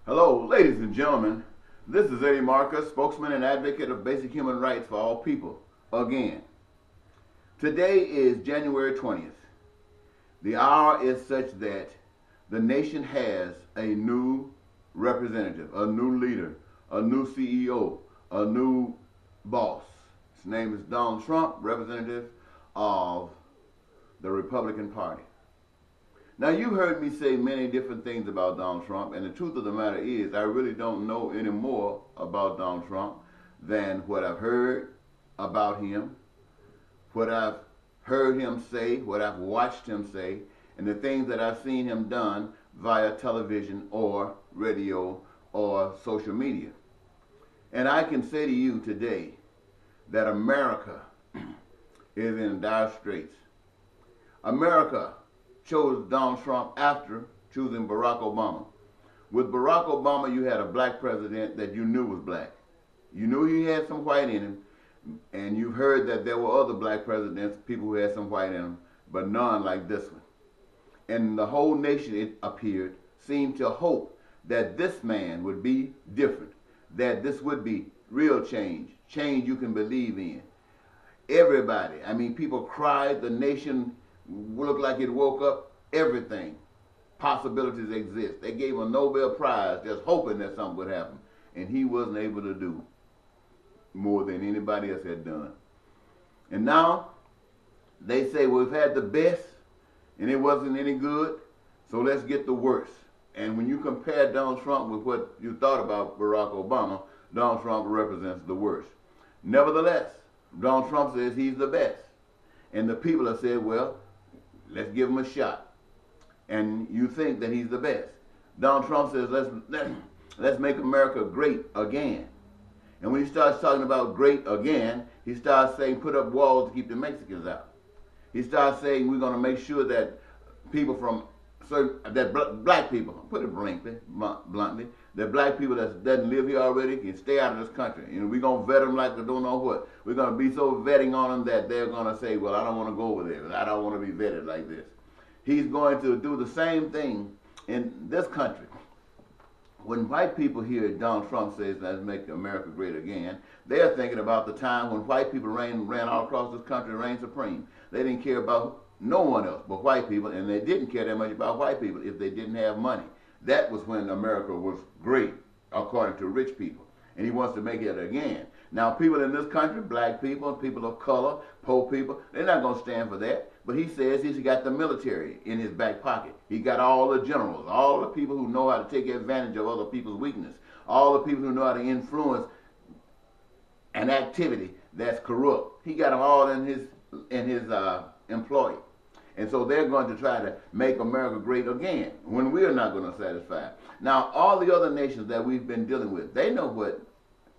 Hello, ladies and gentlemen. This is Eddie Marcus, spokesman and advocate of basic human rights for all people. Again, today is January 20th. The hour is such that the nation has a new representative, a new leader, a new CEO, a new boss. His name is Donald Trump, representative of the Republican Party. Now, you heard me say many different things about Donald Trump, and the truth of the matter is, I really don't know any more about Donald Trump than what I've heard about him, what I've heard him say, what I've watched him say, and the things that I've seen him done via television or radio or social media. And I can say to you today that America is in dire straits. America chose Donald Trump after choosing Barack Obama. With Barack Obama, you had a black president that you knew was black. You knew he had some white in him, and you've heard that there were other black presidents, people who had some white in them, but none like this one. And the whole nation, it appeared, seemed to hope that this man would be different, that this would be real change, change you can believe in. Everybody, I mean, people cried, the nation looked like it woke up. Everything, possibilities exist. They gave him a Nobel Prize just hoping that something would happen, and he wasn't able to do more than anybody else had done. And now they say, well, we've had the best and it wasn't any good, so let's get the worst. And when you compare Donald Trump with what you thought about Barack Obama, Donald Trump represents the worst. Nevertheless, Donald Trump says he's the best, and the people have said, well, let's give him a shot. And you think that he's the best. Donald Trump says, let's make America great again. And when he starts talking about great again, he starts saying put up walls to keep the Mexicans out. He starts saying we're going to make sure that people from black people, put it bluntly, that black people that doesn't live here already can stay out of this country. And we're going to vet them like they don't know what. We're going to be so vetting on them that they're going to say, well, I don't want to go over there. I don't want to be vetted like this. He's going to do the same thing in this country. When white people hear Donald Trump says, let's make America great again, they're thinking about the time when white people ran all across this country, reigned supreme. They didn't care about no one else but white people, and they didn't care that much about white people if they didn't have money. That was when America was great, according to rich people. And he wants to make it again. Now, people in this country, black people, people of color, poor people, they're not going to stand for that. But he says he's got the military in his back pocket. He got all the generals, all the people who know how to take advantage of other people's weakness, all the people who know how to influence an activity that's corrupt. He got them all in his employ. And so they're going to try to make America great again when we're not going to satisfy. Now, all the other nations that we've been dealing with, they know what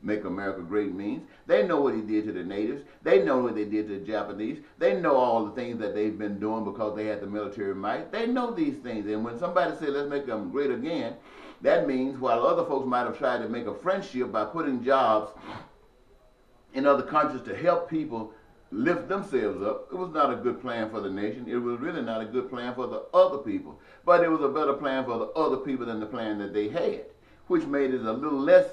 make America great means. They know what he did to the natives. They know what they did to the Japanese. They know all the things that they've been doing because they had the military might. They know these things. And when somebody says, let's make them great again, that means while other folks might have tried to make a friendship by putting jobs in other countries to help people lift themselves up, it was not a good plan for the nation. It was really not a good plan for the other people. But it was a better plan for the other people than the plan that they had, which made it a little less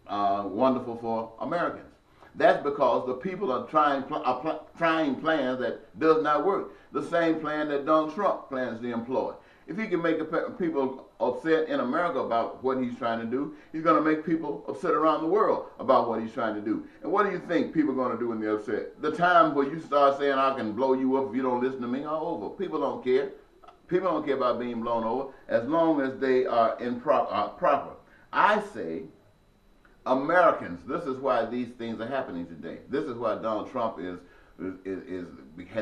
wonderful for Americans. That's because the people are trying plans that does not work. The same plan that Donald Trump plans to employ. If he can make people upset in America about what he's trying to do, he's going to make people upset around the world about what he's trying to do. And what do you think people are going to do when they're upset? The time where you start saying, I can blow you up if you don't listen to me, are over. People don't care. People don't care about being blown over as long as they are proper. I say, Americans, this is why these things are happening today. This is why Donald Trump has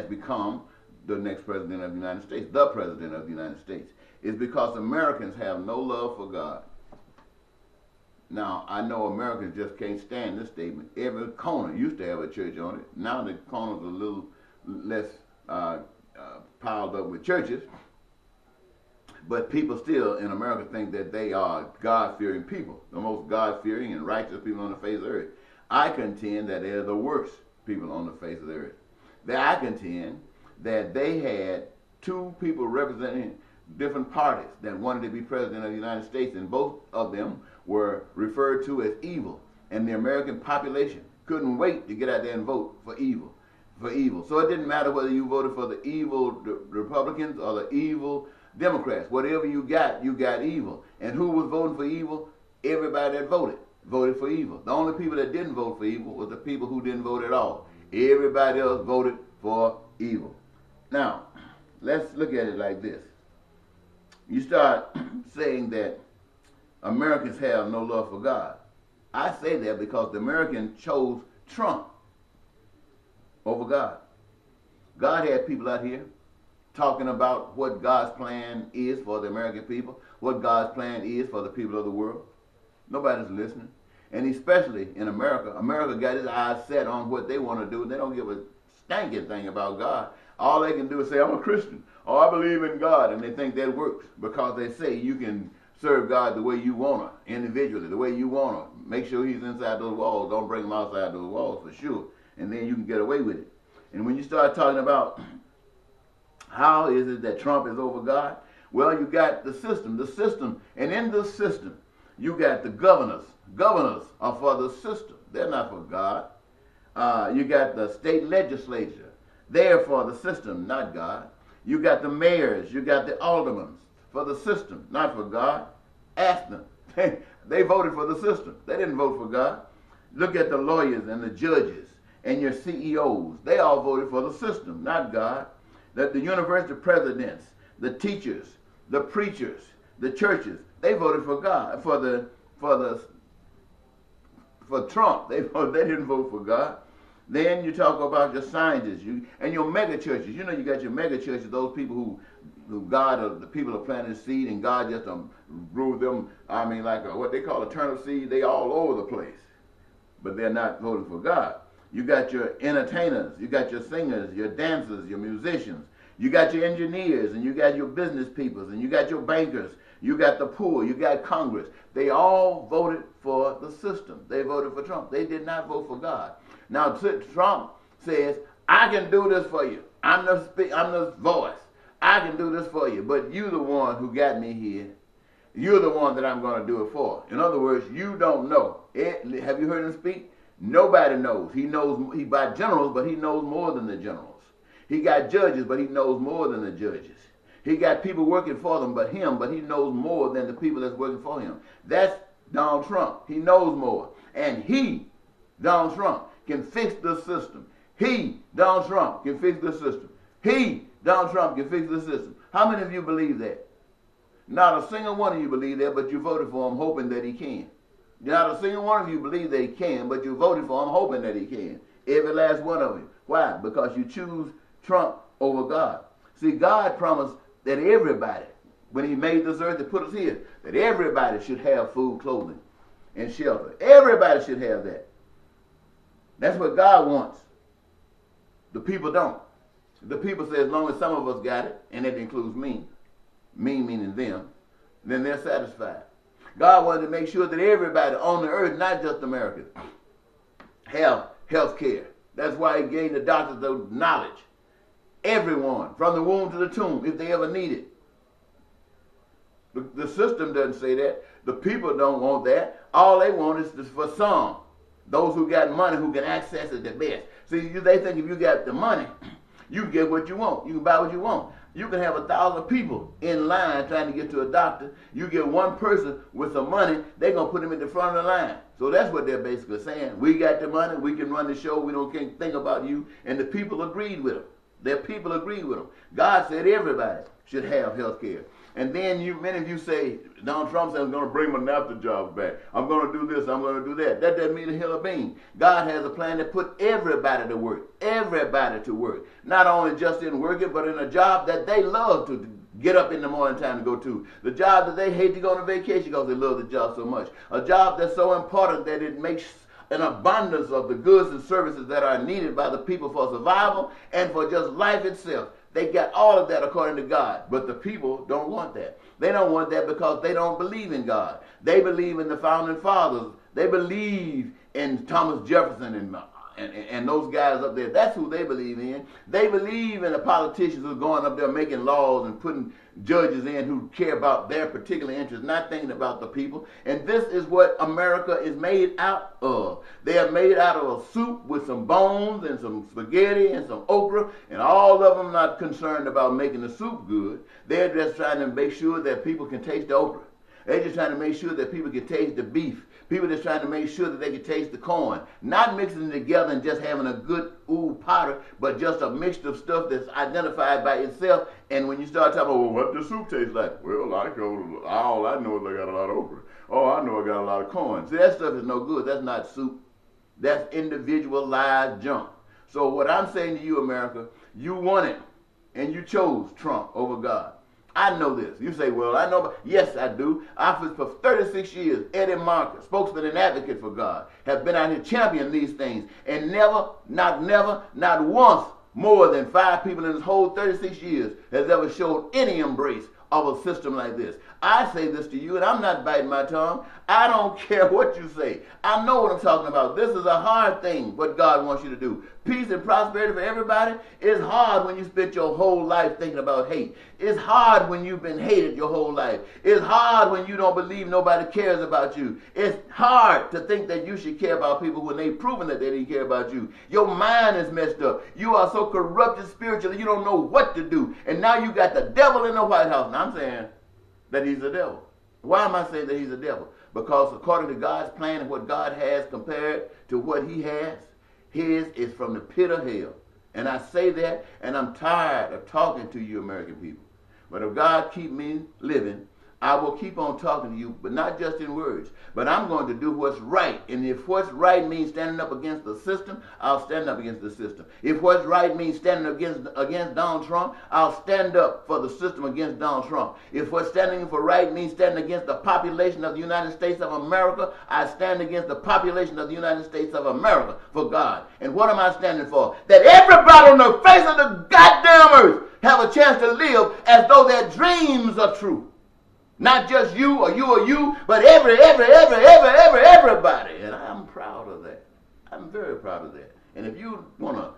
become the next president of the United States, the president of the United States, is because Americans have no love for God. Now, I know Americans just can't stand this statement. Every corner used to have a church on it. Now the corners are a little less piled up with churches. But people still in America think that they are God-fearing people, the most God-fearing and righteous people on the face of the earth. I contend that they're the worst people on the face of the earth. I contend that they had two people representing different parties that wanted to be president of the United States, and both of them were referred to as evil. And the American population couldn't wait to get out there and vote for evil. So it didn't matter whether you voted for the evil Republicans or the evil Democrats. Whatever you got evil. And who was voting for evil? Everybody that voted for evil. The only people that didn't vote for evil was the people who didn't vote at all. Everybody else voted for evil. Now, let's look at it like this. You start saying that Americans have no love for God. I say that because the Americans chose Trump over God. God had people out here talking about what God's plan is for the American people, what God's plan is for the people of the world. Nobody's listening. And especially in America, America got its eyes set on what they want to do, and they don't give a stinking thing about God. All they can do is say, I'm a Christian, or I believe in God, and they think that works because they say you can serve God the way you want to, individually, the way you want to. Make sure he's inside those walls. Don't bring him outside those walls for sure. And then you can get away with it. And when you start talking about how is it that Trump is over God, well, you got the system, and in the system, you got the governors. Governors are for the system. They're not for God. You got the state legislature. They're for the system, not God. You got the mayors. You got the aldermen for the system, not for God. Ask them. They voted for the system. They didn't vote for God. Look at the lawyers and the judges and your CEOs. They all voted for the system, not God. The university presidents, the teachers, the preachers, the churches, they voted for God, for Trump. They didn't vote for God. Then you talk about your scientists and your mega churches. You know, you got your mega churches, those people who God, the people are planting seed, and God just grew them. I mean, like what they call eternal seed. They all over the place, but they're not voting for God. You got your entertainers, you got your singers, your dancers, your musicians. You got your engineers, and you got your business people, and you got your bankers. You got the poor, you got Congress. They all voted for the system. They voted for Trump. They did not vote for God. Now, Trump says, I can do this for you. I'm the voice. I can do this for you. But you the one who got me here. You're the one that I'm going to do it for. In other words, you don't know. Have you heard him speak? Nobody knows. He by generals, but he knows more than the generals. He got judges, but he knows more than the judges. He got people working for them, but he knows more than the people that's working for him. That's Donald Trump. He knows more. And Donald Trump, can fix the system. Donald Trump, can fix the system. Donald Trump, can fix the system. How many of you believe that? Not a single one of you believe that, but you voted for him hoping that he can. Not a single one of you believe that he can, but you voted for him hoping that he can. Every last one of you. Why? Because you choose Trump over God. See, God promised that everybody, when he made this earth to put us here, that everybody should have food, clothing, and shelter. Everybody should have that. That's what God wants. The people don't. The people say as long as some of us got it, and that includes me meaning them, then they're satisfied. God wanted to make sure that everybody on the earth, not just Americans, have health care. That's why he gave the doctors the knowledge. Everyone, from the womb to the tomb, if they ever need it. The system doesn't say that. The people don't want that. All they want is for some. Those who got money, who can access it the best. See, they think if you got the money, you can get what you want. You can buy what you want. You can have 1,000 people in line trying to get to a doctor. You get one person with some money, they're going to put him at the front of the line. So that's what they're basically saying. We got the money, we can run the show, we can't think about you. And the people agreed with them. Their people agreed with them. God said everybody should have health care. And then many of you say, Donald Trump said, I'm going to bring my NAFTA jobs back. I'm going to do this, I'm going to do that. That doesn't mean a hill of beans. God has a plan to put everybody to work. Everybody to work. Not only just in working, but in a job that they love to get up in the morning time to go to. The job that they hate to go on vacation because they love the job so much. A job that's so important that it makes an abundance of the goods and services that are needed by the people for survival and for just life itself. They got all of that according to God. But the people don't want that. They don't want that because they don't believe in God. They believe in the founding fathers. They believe in Thomas Jefferson and those guys up there. That's who they believe in. They believe in the politicians who are going up there making laws and putting judges in who care about their particular interests, not thinking about the people. And this is what America is made out of. They are made out of a soup with some bones and some spaghetti and some okra, and all of them not concerned about making the soup good. They're just trying to make sure that people can taste the okra. They're just trying to make sure that people can taste the beef. People just trying to make sure that they can taste the corn. Not mixing it together and just having a good powder, but just a mixture of stuff that's identified by itself. And when you start talking about, well, what does soup taste like? Well, all I know is I got a lot of okra. Oh, I know I got a lot of corn. See, that stuff is no good. That's not soup. That's individualized junk. So what I'm saying to you, America, you won it, and you chose Trump over God. I know this. You say, well, I know. Yes, I do. For 36 years, Eddie Marcus, spokesman and advocate for God, have been out here championing these things. And not once more than 5 people in this whole 36 years has ever showed any embrace of a system like this. I say this to you, and I'm not biting my tongue. I don't care what you say. I know what I'm talking about. This is a hard thing, what God wants you to do. Peace and prosperity for everybody. It's hard when you spent your whole life thinking about hate. It's hard when you've been hated your whole life. It's hard when you don't believe nobody cares about you. It's hard to think that you should care about people when they've proven that they didn't care about you. Your mind is messed up. You are so corrupted spiritually, you don't know what to do. And now you got the devil in the White House. And I'm saying that he's a devil. Why am I saying that he's a devil? Because according to God's plan and what God has compared to what he has, his is from the pit of hell. And I say that, and I'm tired of talking to you American people. But if God keep me living, I will keep on talking to you, but not just in words. But I'm going to do what's right. And if what's right means standing up against the system, I'll stand up against the system. If what's right means standing against Donald Trump, I'll stand up for the system against Donald Trump. If what's standing for right means standing against the population of the United States of America, I stand against the population of the United States of America for God. And what am I standing for? That everybody on the face of the goddamn earth have a chance to live as though their dreams are true. Not just you or you, but everybody. And I'm proud of that. I'm very proud of that. And if you want to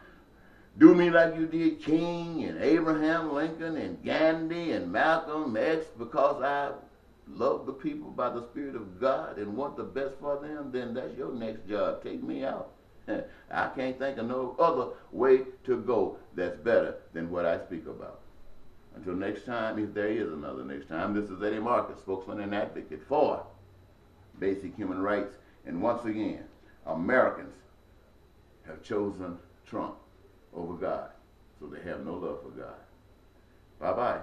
do me like you did King and Abraham Lincoln and Gandhi and Malcolm X because I love the people by the Spirit of God and want the best for them, then that's your next job. Take me out. I can't think of no other way to go that's better than what I speak about. Until next time, if there is another next time, this is Eddie Marcus, spokesman and advocate for basic human rights. And once again, Americans have chosen Trump over God, so they have no love for God. Bye-bye.